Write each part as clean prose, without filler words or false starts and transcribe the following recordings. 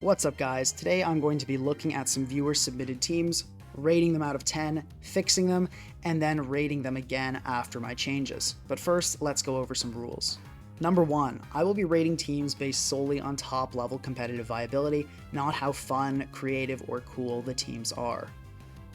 What's up guys? Today I'm going to be looking at some viewer submitted teams, rating them out of 10, fixing them, and then rating them again after my changes. But first, let's go over some rules. Number 1, I will be rating teams based solely on top level competitive viability, not how fun, creative, or cool the teams are.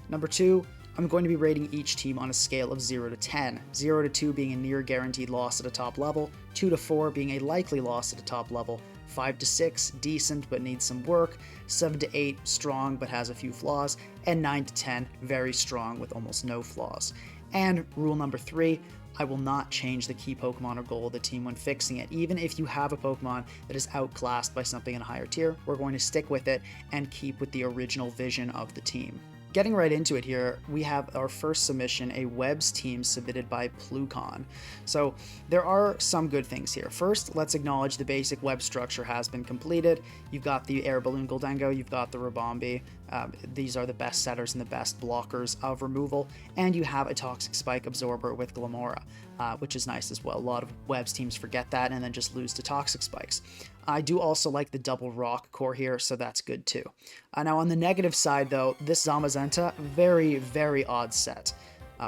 Number 2, I'm going to be rating each team on a scale of 0 to 10, 0 to 2 being a near guaranteed loss at a top level, 2 to 4 being a likely loss at a top level, 5 to 6 decent but needs some work, 7 to 8 strong but has a few flaws, and 9 to 10 very strong with almost no flaws. And rule number 3, I will not change the key Pokemon or goal of the team when fixing it. Even if you have a Pokemon that is outclassed by something in a higher tier, we're going to stick with it and keep with the original vision of the team. Getting right into it here, we have our first submission, a Webs team submitted by Plucon. So there are some good things here. First, let's acknowledge the basic web structure has been completed. You've got the Air Balloon Gholdengo, you've got the Ribombee. These are the best setters and the best blockers of removal, and you have a Toxic Spike Absorber with Glimmora, which is nice as well. A lot of Webs teams forget that and then just lose to Toxic Spikes. I do also like the double rock core here, so that's good too. Now on the negative side though, this Zamazenta, very, very odd set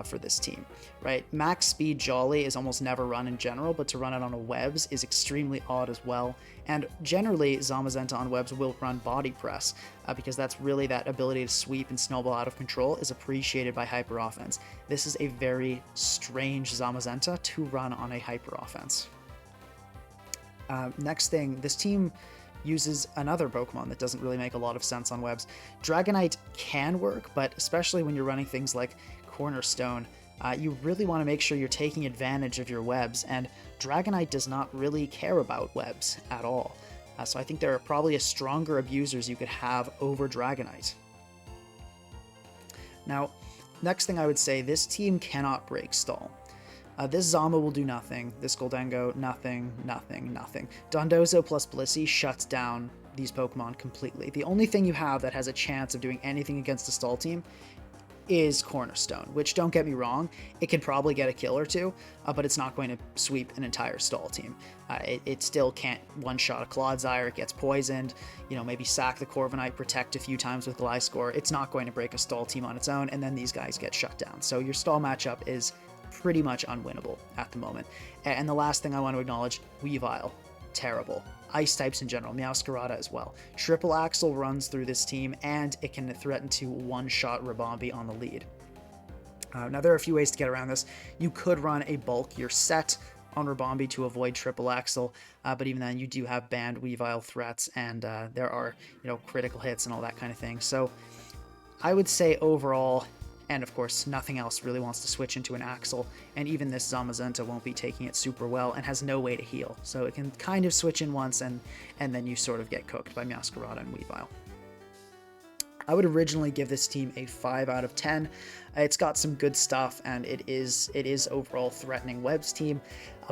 for this team, right? Max Speed Jolly is almost never run in general, but to run it on a Webs is extremely odd as well. And generally, Zamazenta on Webs will run Body Press, because that's really that ability to sweep and snowball out of control is appreciated by Hyper Offense. This is a very strange Zamazenta to run on a Hyper Offense. Next thing, this team uses another Pokemon that doesn't really make a lot of sense on Webs. Dragonite can work, but especially when you're running things like Cornerstone, you really want to make sure you're taking advantage of your Webs, and Dragonite does not really care about Webs at all. So I think there are probably a stronger abusers you could have over Dragonite. Now, next thing I would say, this team cannot break Stall. This Zama will do nothing. This Gholdengo, nothing, nothing, nothing. Dondozo plus Blissey shuts down these Pokemon completely. The only thing you have that has a chance of doing anything against a Stall team is Cornerstone, which, don't get me wrong, it can probably get a kill or two, but it's not going to sweep an entire Stall team. It still can't one-shot a Clodsire, it gets poisoned, maybe sack the Corviknight, protect a few times with Gliscor. It's not going to break a Stall team on its own, and then these guys get shut down. So your Stall matchup is pretty much unwinnable at the moment. And the last thing I want to acknowledge, Weavile, terrible. Ice types in general, Meowscarada as well. Triple Axle runs through this team, and it can threaten to one-shot Ribombee on the lead. Now there are a few ways to get around this. You could run a bulkier set on Ribombee to avoid Triple Axle, but even then you do have banned Weavile threats, and there are critical hits and all that kind of thing. So I would say overall, and of course, nothing else really wants to switch into an Axle, and even this Zamazenta won't be taking it super well and has no way to heal. So it can kind of switch in once, and then you sort of get cooked by Meowscarada and Weavile. I would originally give this team a 5 out of 10. It's got some good stuff, and it is overall threatening Webs team,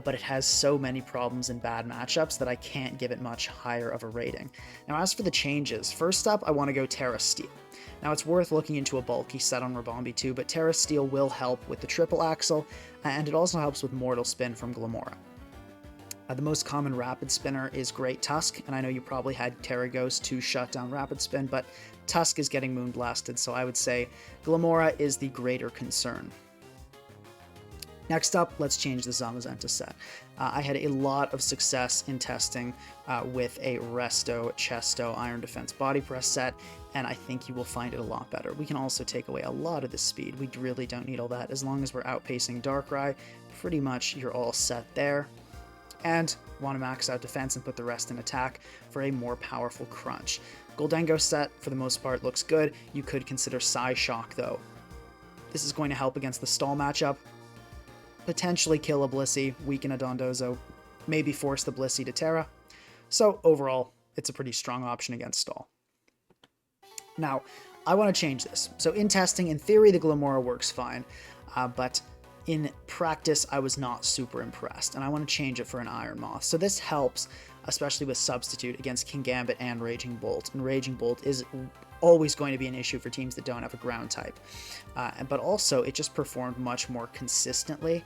but it has so many problems and bad matchups that I can't give it much higher of a rating. Now, as for the changes, first up, I want to go Terra Steel. Now, it's worth looking into a bulky set on Ribombee too, but Terra Steel will help with the Triple Axle, and it also helps with Mortal Spin from Glimmora. The most common Rapid Spinner is Great Tusk, and I know you probably had Terra Ghost to shut down Rapid Spin, but Tusk is getting Moonblasted, so I would say Glimmora is the greater concern. Next up, let's change the Zamazenta set. I had a lot of success in testing with a Resto, Chesto, Iron Defense Body Press set, and I think you will find it a lot better. We can also take away a lot of the speed. We really don't need all that. As long as we're outpacing Darkrai, pretty much you're all set there. And want to max out defense and put the rest in attack for a more powerful crunch. Gholdengo set, for the most part, looks good. You could consider Psyshock, though. This is going to help against the Stall matchup. Potentially kill a Blissey, weaken a Dondozo, maybe force the Blissey to Terra. So overall, it's a pretty strong option against Stall. Now, I want to change this. So in testing, in theory, the Glimmora works fine, but in practice, I was not super impressed, and I want to change it for an Iron Moth. So this helps, especially with Substitute, against Kingambit and Raging Bolt. And Raging Bolt is always going to be an issue for teams that don't have a ground type. But also, it just performed much more consistently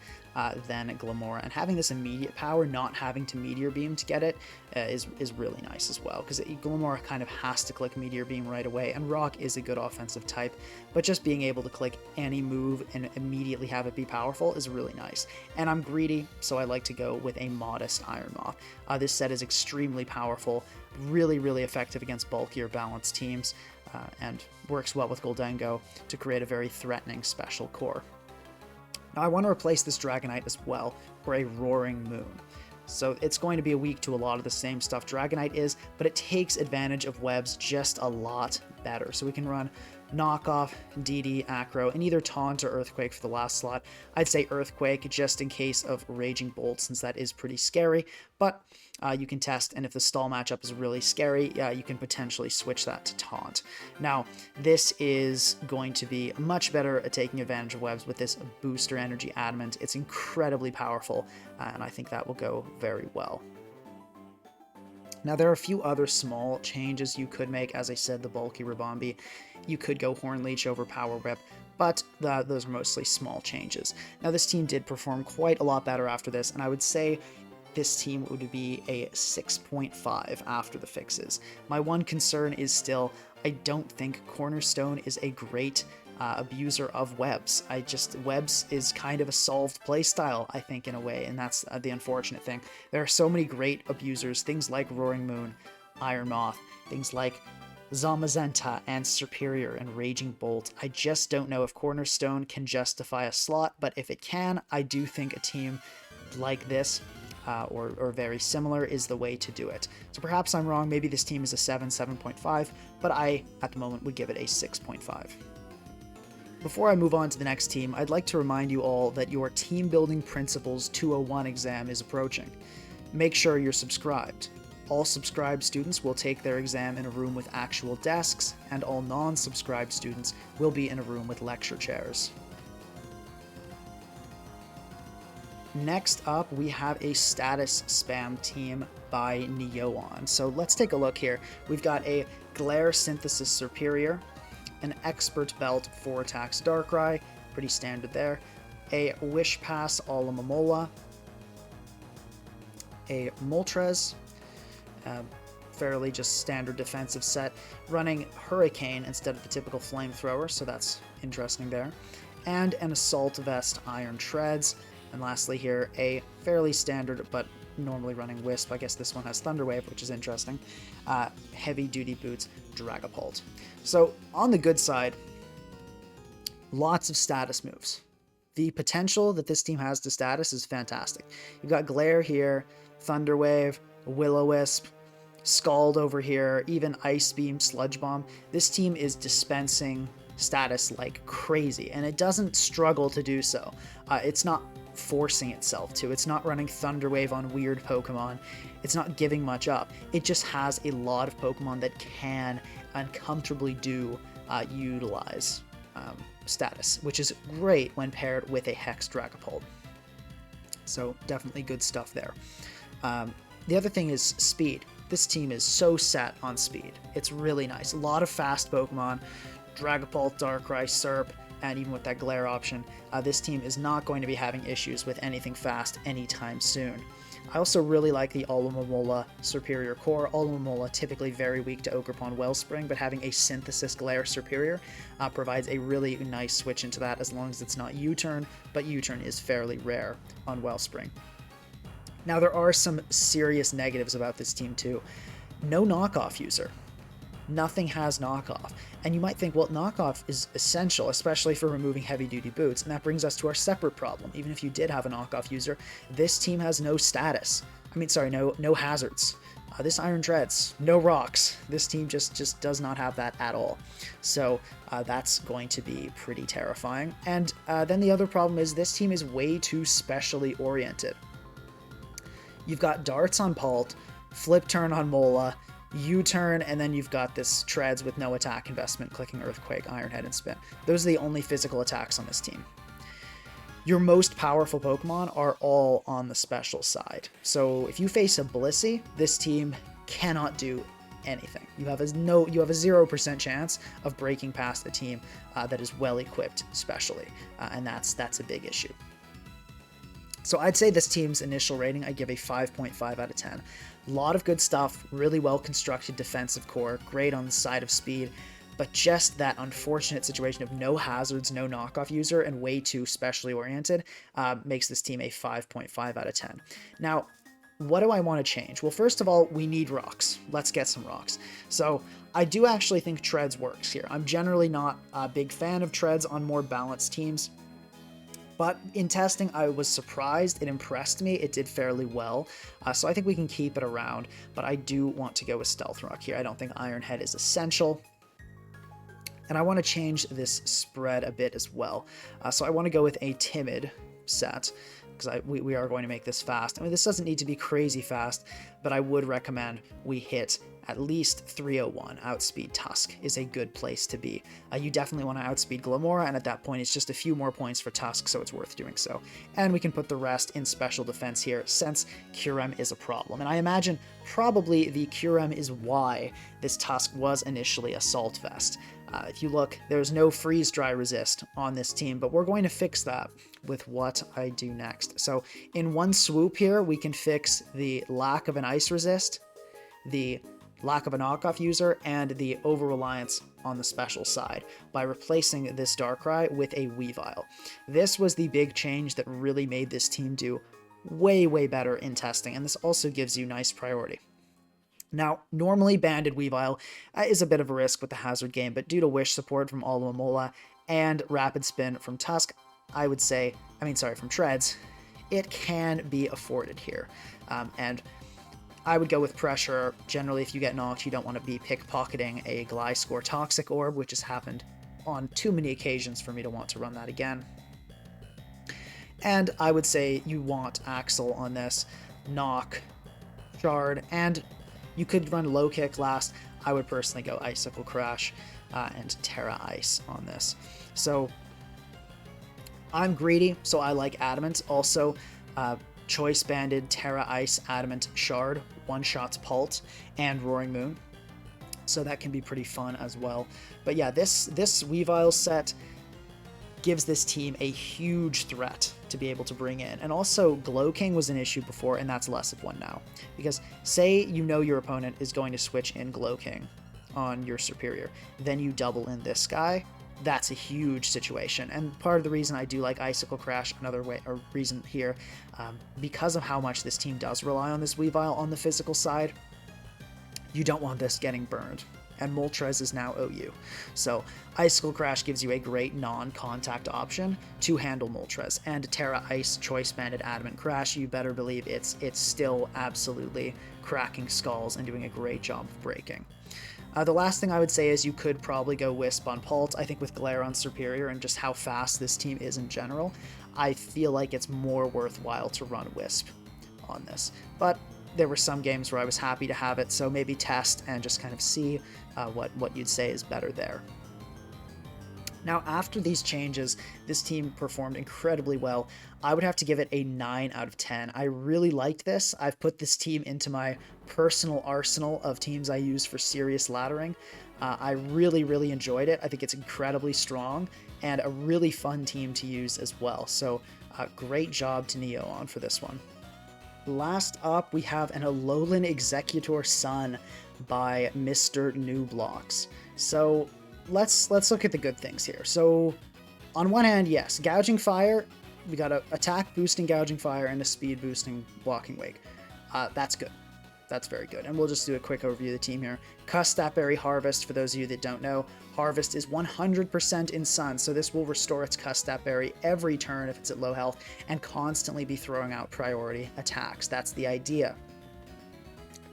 than Glamora. And having this immediate power, not having to Meteor Beam to get it, is really nice as well. Because Glamora kind of has to click Meteor Beam right away, and Rock is a good offensive type. But just being able to click any move and immediately have it be powerful is really nice. And I'm greedy, so I like to go with a modest Iron Moth. This set is extremely powerful, really, really effective against bulkier balanced teams. And works well with Gholdengo to create a very threatening special core. Now I want to replace this Dragonite as well for a Roaring Moon. So it's going to be weak to a lot of the same stuff Dragonite is, but it takes advantage of webs just a lot better. So we can run Knockoff, DD, Acro, and either Taunt or Earthquake for the last slot. I'd say Earthquake just in case of Raging Bolt, since that is pretty scary, but you can test, and if the stall matchup is really scary, you can potentially switch that to Taunt. Now, this is going to be much better at taking advantage of webs with this Booster Energy Adamant. It's incredibly powerful, and I think that will go very well. Now, there are a few other small changes you could make. As I said, the bulky Ribombee, you could go Horn Leech over Power Whip, but those are mostly small changes. Now, this team did perform quite a lot better after this, and I would say this team would be a 6.5 after the fixes. My one concern is still, I don't think Cornerstone is a great abuser of webs. Webs is kind of a solved playstyle, I think, in a way, and that's the unfortunate thing. There are so many great abusers, things like Roaring Moon, Iron Moth, things like Zamazenta and Superior and Raging Bolt. I just don't know if Cornerstone can justify a slot, but if it can, I do think a team like this or very similar is the way to do it. So perhaps I'm wrong, maybe this team is a 7.5, but I, at the moment, would give it a 6.5. Before I move on to the next team, I'd like to remind you all that your Team Building Principles 201 exam is approaching. Make sure you're subscribed. All subscribed students will take their exam in a room with actual desks, and all non-subscribed students will be in a room with lecture chairs. Next up, we have a status spam team by Neoon. So let's take a look here. We've got a Glare Synthesis Superior, an Expert Belt 4 attacks Darkrai, pretty standard there, a Wish Pass Alomomola, a Moltres, fairly just standard defensive set, running Hurricane instead of the typical Flamethrower, so that's interesting there, and an Assault Vest Iron Treads, and lastly here, a fairly standard but normally running Wisp, I guess this one has Thunder Wave, which is interesting, Heavy Duty Boots Dragapult. So on the good side, lots of status moves. The potential that this team has to status is fantastic. You've got Glare here, Thunder Wave, Will-O-Wisp, Scald over here, even Ice Beam, Sludge Bomb. This team is dispensing status like crazy, and it doesn't struggle to do so. It's not forcing itself to. It's not running Thunder Wave on weird Pokemon. It's not giving much up. It just has a lot of Pokemon that can uncomfortably utilize status, which is great when paired with a Hex Dragapult. So definitely good stuff there. The other thing is speed. This team is so set on speed. It's really nice. A lot of fast Pokemon, Dragapult, Darkrai, Serp, and even with that Glare option, this team is not going to be having issues with anything fast anytime soon. I also really like the Alomomola Superior Core. Alomomola typically very weak to Ogerpon Wellspring, but having a Synthesis Glare Superior provides a really nice switch into that as long as it's not U-turn, but U-turn is fairly rare on Wellspring. Now there are some serious negatives about this team too. No knockoff user. Nothing has knockoff. And you might think, well, knockoff is essential, especially for removing heavy-duty boots, and that brings us to our separate problem. Even if you did have a knockoff user, this team has no status. No hazards. This Iron Treads, no rocks. This team just does not have that at all. So that's going to be pretty terrifying. And then the other problem is this team is way too specially oriented. You've got darts on Pult, flip turn on Mola, U-turn, and then you've got this Treads with no attack investment, clicking Earthquake, Iron Head, and Spin. Those are the only physical attacks on this team. Your most powerful Pokemon are all on the special side. So if you face a Blissey, this team cannot do anything. You have a 0% chance of breaking past a team that is well equipped, especially, and that's a big issue. So I'd say this team's initial rating, I give a 5.5 out of 10. A lot of good stuff, really well constructed defensive core, great on the side of speed, but just that unfortunate situation of no hazards, no knockoff user, and way too specially oriented makes this team a 5.5 out of 10. Now, what do I want to change? Well, first of all, we need rocks. Let's get some rocks. So I do actually think treads works here. I'm generally not a big fan of treads on more balanced teams, but in testing, I was surprised. It impressed me. It did fairly well. So I think we can keep it around, but I do want to go with Stealth Rock here. I don't think Iron Head is essential. And I want to change this spread a bit as well. So I want to go with a Timid set, because we are going to make this fast. I mean, this doesn't need to be crazy fast, but I would recommend we hit at least 301. Outspeed Tusk is a good place to be. You definitely want to outspeed Glamora, and at that point it's just a few more points for Tusk, so it's worth doing so. And we can put the rest in special defense here, since Curem is a problem. And I imagine probably the Curem is why this Tusk was initially Assault Vest. If you look, there's no freeze dry resist on this team, but we're going to fix that with what I do next. So in one swoop here, we can fix the lack of an ice resist, the lack of a knockoff user, and the over-reliance on the special side by replacing this Darkrai with a Weavile. This was the big change that really made this team do way, way better in testing, and this also gives you nice priority. Now, normally banded Weavile is a bit of a risk with the hazard game, but due to Wish support from Alomomola and Rapid Spin from Tusk, from Treads, it can be afforded here. And I would go with Pressure. Generally, if you get knocked, you don't want to be pickpocketing a Gliscor Toxic Orb, which has happened on too many occasions for me to want to run that again. And I would say you want Axel on this, Knock, Shard, and you could run Low Kick last. I would personally go Icicle Crash and Terra Ice on this. So I'm greedy, so I like Adamant. Also, Choice Banded, Terra Ice, Adamant, Shard, one-shots Pult, and Roaring Moon. So that can be pretty fun as well. But yeah, this Weavile set gives this team a huge threat to be able to bring in. And also, Glow King was an issue before, and that's less of one now. Because say you know your opponent is going to switch in Glow King on your superior, then you double in this guy. That's a huge situation, and part of the reason I do like Icicle Crash, reason here, because of how much this team does rely on this Weavile on the physical side, you don't want this getting burned, and Moltres is now OU. So Icicle Crash gives you a great non-contact option to handle Moltres, and Terra Ice Choice Banded Adamant Crash, you better believe it's still absolutely cracking skulls and doing a great job of breaking. The last thing I would say is you could probably go Wisp on Pult. I think with Glare on Superior and just how fast this team is in general, I feel like it's more worthwhile to run Wisp on this. But there were some games where I was happy to have it, so maybe test and just kind of see what you'd say is better there. Now, after these changes, this team performed incredibly well. I would have to give it a 9 out of 10. I really liked this. I've put this team into my personal arsenal of teams I use for serious laddering. I really, really enjoyed it. I think it's incredibly strong and a really fun team to use as well. So great job to Neo on for this one. Last up, we have an Alolan Executor Sun by Mr. New Blocks. So let's look at the good things here. So on one hand, yes, Gouging Fire, we got a attack boosting Gouging Fire and a speed boosting Walking Wake. That's good. That's very good. And we'll just do a quick overview of the team here. Custapberry Harvest, for those of you that don't know, Harvest is 100% in Sun, so this will restore its Custapberry every turn if it's at low health and constantly be throwing out priority attacks. That's the idea.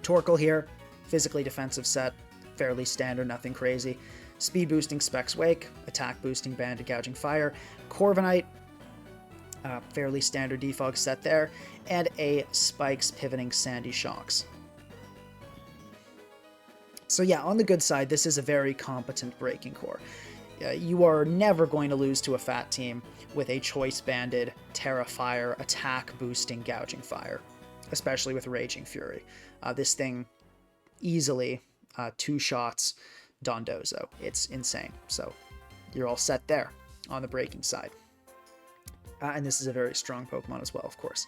Torkoal here, physically defensive set, fairly standard, nothing crazy. Speed boosting Specs Wake, attack boosting Banded Gouging Fire, Corviknight, fairly standard defog set there, and a Spikes pivoting Sandy Shocks. So yeah, on the good side, this is a very competent breaking core. You are never going to lose to a fat team with a choice banded Terra Fire attack boosting Gouging Fire, especially with Raging Fury. This thing easily 2 shots, Dondozo. It's insane. So you're all set there on the breaking side. And this is a very strong Pokemon as well, of course.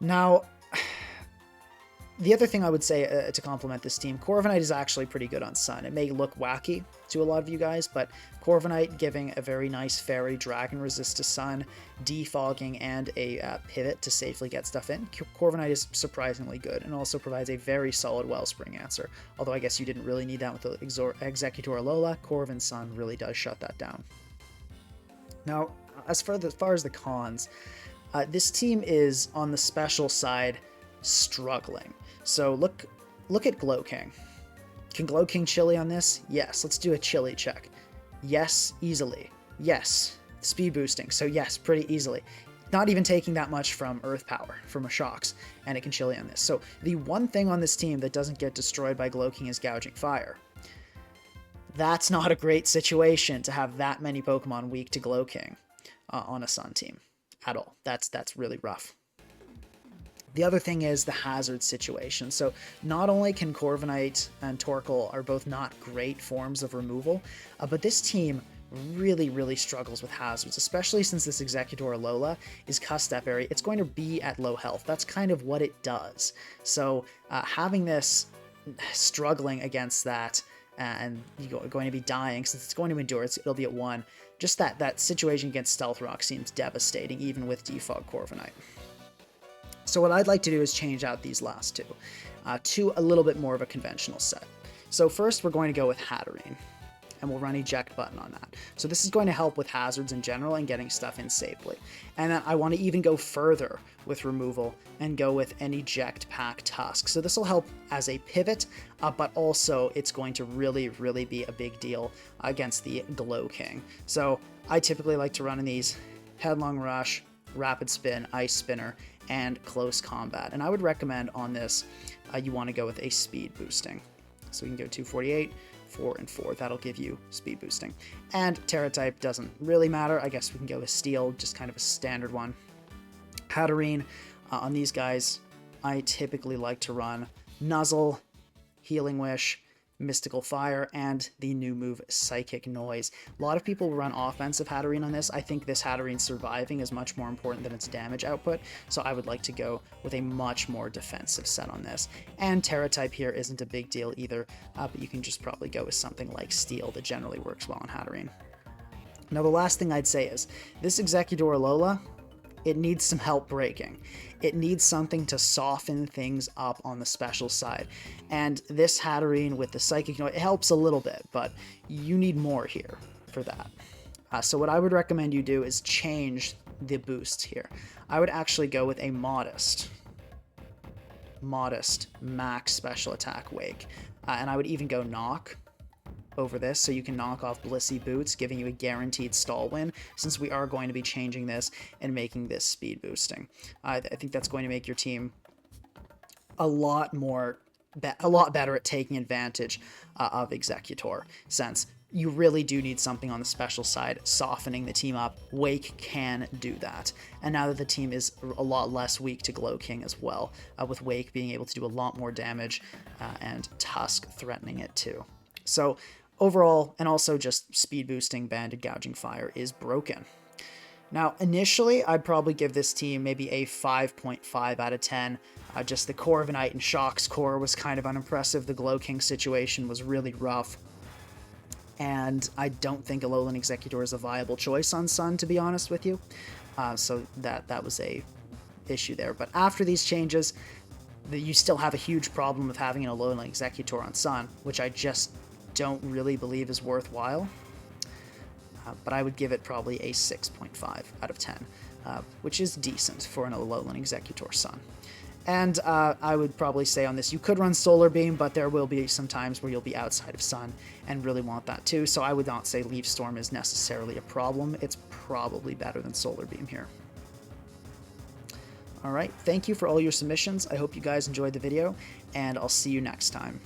Now, the other thing I would say to complement this team, Corviknight is actually pretty good on Sun. It may look wacky to a lot of you guys, but Corviknight giving a very nice Fairy Dragon resist to Sun, defogging, and a pivot to safely get stuff in. Corviknight is surprisingly good and also provides a very solid Wellspring answer. Although I guess you didn't really need that with the Executor Alola, Corvin Sun really does shut that down. Now, as far as the cons, this team is on the special side struggling. So look at Glowking. Can Glowking Chili on this? Yes. Let's do a Chili check. Yes, easily. Yes. Speed boosting. So yes, pretty easily. Not even taking that much from Earth Power, from a Shocks, and it can Chili on this. So the one thing on this team that doesn't get destroyed by Glowking is Gouging Fire. That's not a great situation to have that many Pokemon weak to Glowking on a Sun team at all. That's really rough. The other thing is the hazard situation. So not only can Corviknight and Torkoal are both not great forms of removal, but this team really struggles with hazards, especially since this Executor Alola is Cuss Step Area. It's going to be at low health. That's kind of what it does. So having this struggling against that and you're going to be dying, since it's going to endure, it'll be at 1. Just that situation against Stealth Rock seems devastating, even with Defog Corviknight. So what I'd like to do is change out these last two to a little bit more of a conventional set. So first we're going to go with Hatterene, and we'll run eject button on that. So this is going to help with hazards in general and getting stuff in safely. And then I want to even go further with removal and go with an eject pack Tusk. So this will help as a pivot, but also it's going to really be a big deal against the Glowking. So I typically like to run in these Headlong Rush, Rapid Spin, Ice Spinner, and Close Combat. And I would recommend on this, you want to go with a speed boosting. So we can go 248, 4, and 4. That'll give you speed boosting. And Terra type doesn't really matter. I guess we can go with Steel, just kind of a standard one. Hatterene, on these guys, I typically like to run Nuzzle, Healing Wish, Mystical Fire, and the new move Psychic Noise. A lot of people run offensive Hatterene on this. I think this Hatterene surviving is much more important than its damage output, so I would like to go with a much more defensive set on this. And Terra type here isn't a big deal either, but you can just probably go with something like Steel that generally works well on Hatterene. Now the last thing I'd say is, this Executor Alola, it needs some help breaking. It needs something to soften things up on the special side. And this Hatterene with the Psychic Noise, it helps a little bit, but you need more here for that. So what I would recommend you do is change the boosts here. I would actually go with a modest max special attack Wake. And I would even go Knock over this, so you can knock off Blissey Boots, giving you a guaranteed stall win, since we are going to be changing this and making this speed boosting. I think that's going to make your team a lot better at taking advantage of Executor, since you really do need something on the special side, softening the team up. Wake can do that. And now that the team is a lot less weak to Glowking as well, with Wake being able to do a lot more damage, and Tusk threatening it too. So overall, and also just speed boosting, Banded Gouging Fire is broken. Now, initially, I'd probably give this team maybe a 5.5 out of 10. Just the Corviknight and Shock's core was kind of unimpressive. The Glowking situation was really rough. And I don't think Alolan Executor is a viable choice on Sun, to be honest with you. So that was a issue there. But after these changes, you still have a huge problem with having an Alolan Executor on Sun, which I just don't really believe is worthwhile. But I would give it probably a 6.5 out of 10, which is decent for an Alolan Executor Sun. And I would probably say on this, you could run Solar Beam, but there will be some times where you'll be outside of Sun and really want that too, so I would not say Leaf Storm is necessarily a problem. It's probably better than Solar Beam here. Alright, thank you for all your submissions. I hope you guys enjoyed the video, and I'll see you next time.